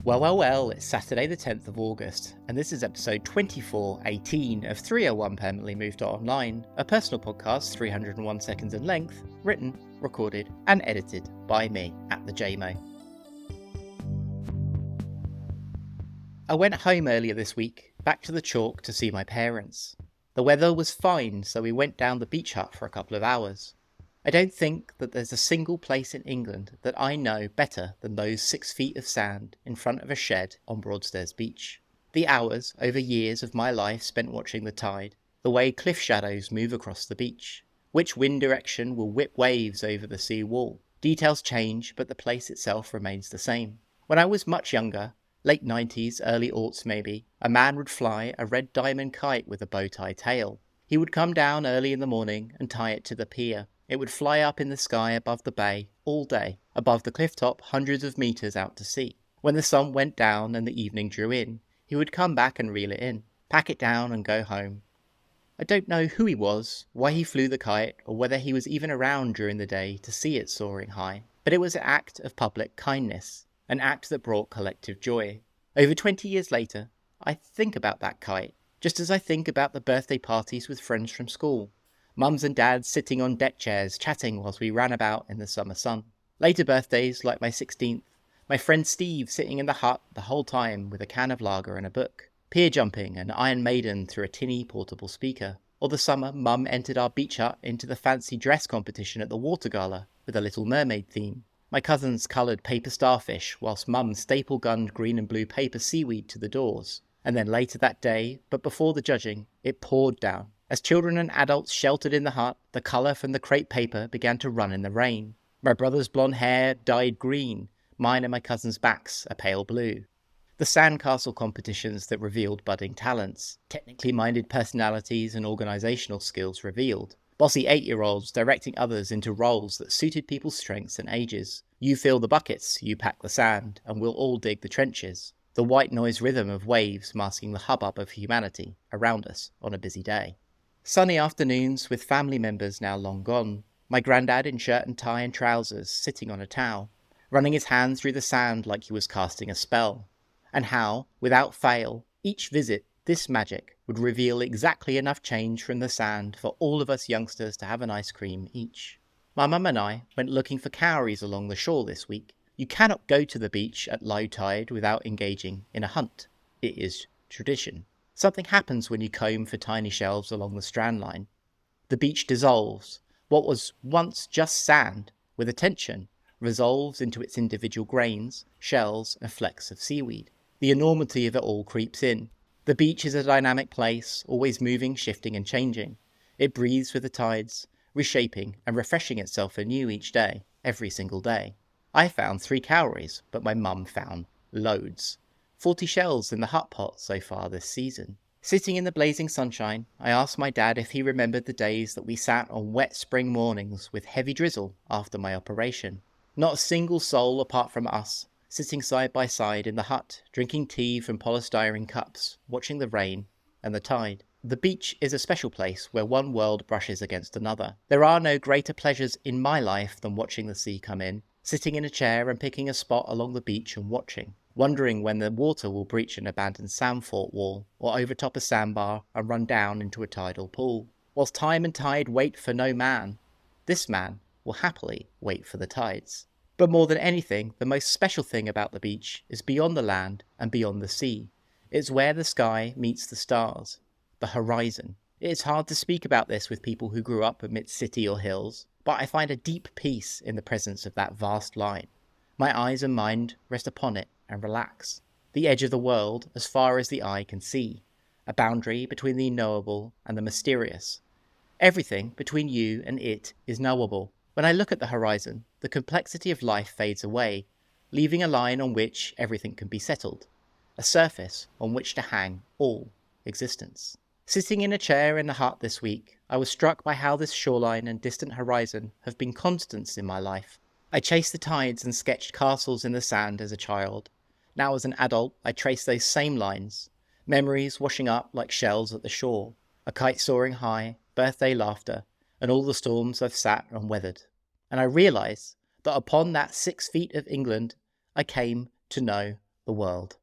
Well, it's Saturday the 10th of August, and this is episode 2418 of 301 Permanently Moved Online, a personal podcast 301 seconds in length, written, recorded, and edited by me, at thejaymo. I went home earlier this week, back to the chalk to see my parents. The weather was fine, so we went down the beach hut for a couple of hours. I don't think that there's a single place in England that I know better than those 6 feet of sand in front of a shed on Broadstairs beach. The hours over years of my life spent watching the tide, the way cliff shadows move across the beach, which wind direction will whip waves over the sea wall. Details change, but the place itself remains the same. When I was much younger, late 90s, early aughts maybe, a man would fly a red diamond kite with a bow tie tail. He would come down early in the morning and tie it to the pier. It would fly up in the sky above the bay all day, above the cliff top hundreds of metres out to sea. When the sun went down and the evening drew in, he would come back and reel it in, pack it down and go home. I don't know who he was, why he flew the kite, or whether he was even around during the day to see it soaring high, but it was an act of public kindness, an act that brought collective joy. Over 20 years later, I think about that kite, just as I think about the birthday parties with friends from school. Mums and dads sitting on deck chairs chatting whilst we ran about in the summer sun. Later birthdays, like my 16th, my friend Steve sitting in the hut the whole time with a can of lager and a book. Pier jumping and Iron Maiden through a tinny portable speaker. Or the summer Mum entered our beach hut into the fancy dress competition at the water gala with a Little Mermaid theme. My cousins coloured paper starfish whilst Mum staple gunned green and blue paper seaweed to the doors. And then later that day, but before the judging, it poured down. As children and adults sheltered in the hut, the colour from the crepe paper began to run in the rain. My brother's blonde hair dyed green, mine and my cousin's backs a pale blue. The sandcastle competitions that revealed budding talents, technically minded personalities and organisational skills revealed. Bossy 8-year-olds directing others into roles that suited people's strengths and ages. You fill the buckets, you pack the sand, and we'll all dig the trenches. The white noise rhythm of waves masking the hubbub of humanity around us on a busy day. Sunny afternoons with family members now long gone. My granddad in shirt and tie and trousers sitting on a towel, running his hands through the sand like he was casting a spell. And how, without fail, each visit, this magic, would reveal exactly enough change from the sand for all of us youngsters to have an ice cream each. My mum and I went looking for cowries along the shore this week. You cannot go to the beach at low tide without engaging in a hunt. It is tradition. Something happens when you comb for tiny shells along the strand line. The beach dissolves. What was once just sand, with attention, resolves into its individual grains, shells, and flecks of seaweed. The enormity of it all creeps in. The beach is a dynamic place, always moving, shifting, and changing. It breathes with the tides, reshaping and refreshing itself anew each day, every single day. I found 3 cowries, but my mum found loads. 40 shells in the hut pot so far this season. Sitting in the blazing sunshine, I asked my dad if he remembered the days that we sat on wet spring mornings with heavy drizzle after my operation. Not a single soul apart from us, sitting side by side in the hut, drinking tea from polystyrene cups, watching the rain and the tide. The beach is a special place where one world brushes against another. There are no greater pleasures in my life than watching the sea come in, sitting in a chair and picking a spot along the beach and watching. Wondering when the water will breach an abandoned sand fort wall, or overtop a sandbar and run down into a tidal pool. Whilst time and tide wait for no man, this man will happily wait for the tides. But more than anything, the most special thing about the beach is beyond the land and beyond the sea. It's where the sky meets the stars, the horizon. It is hard to speak about this with people who grew up amidst city or hills, but I find a deep peace in the presence of that vast line. My eyes and mind rest upon it and relax. The edge of the world as far as the eye can see, a boundary between the knowable and the mysterious. Everything between you and it is knowable. When I look at the horizon, the complexity of life fades away, leaving a line on which everything can be settled, a surface on which to hang all existence. Sitting in a chair in the hut this week, I was struck by how this shoreline and distant horizon have been constants in my life. I chased the tides and sketched castles in the sand as a child. Now as an adult, I trace those same lines, memories washing up like shells at the shore, a kite soaring high, birthday laughter, and all the storms I've sat and weathered. And I realise that upon that 6 feet of England, I came to know the world.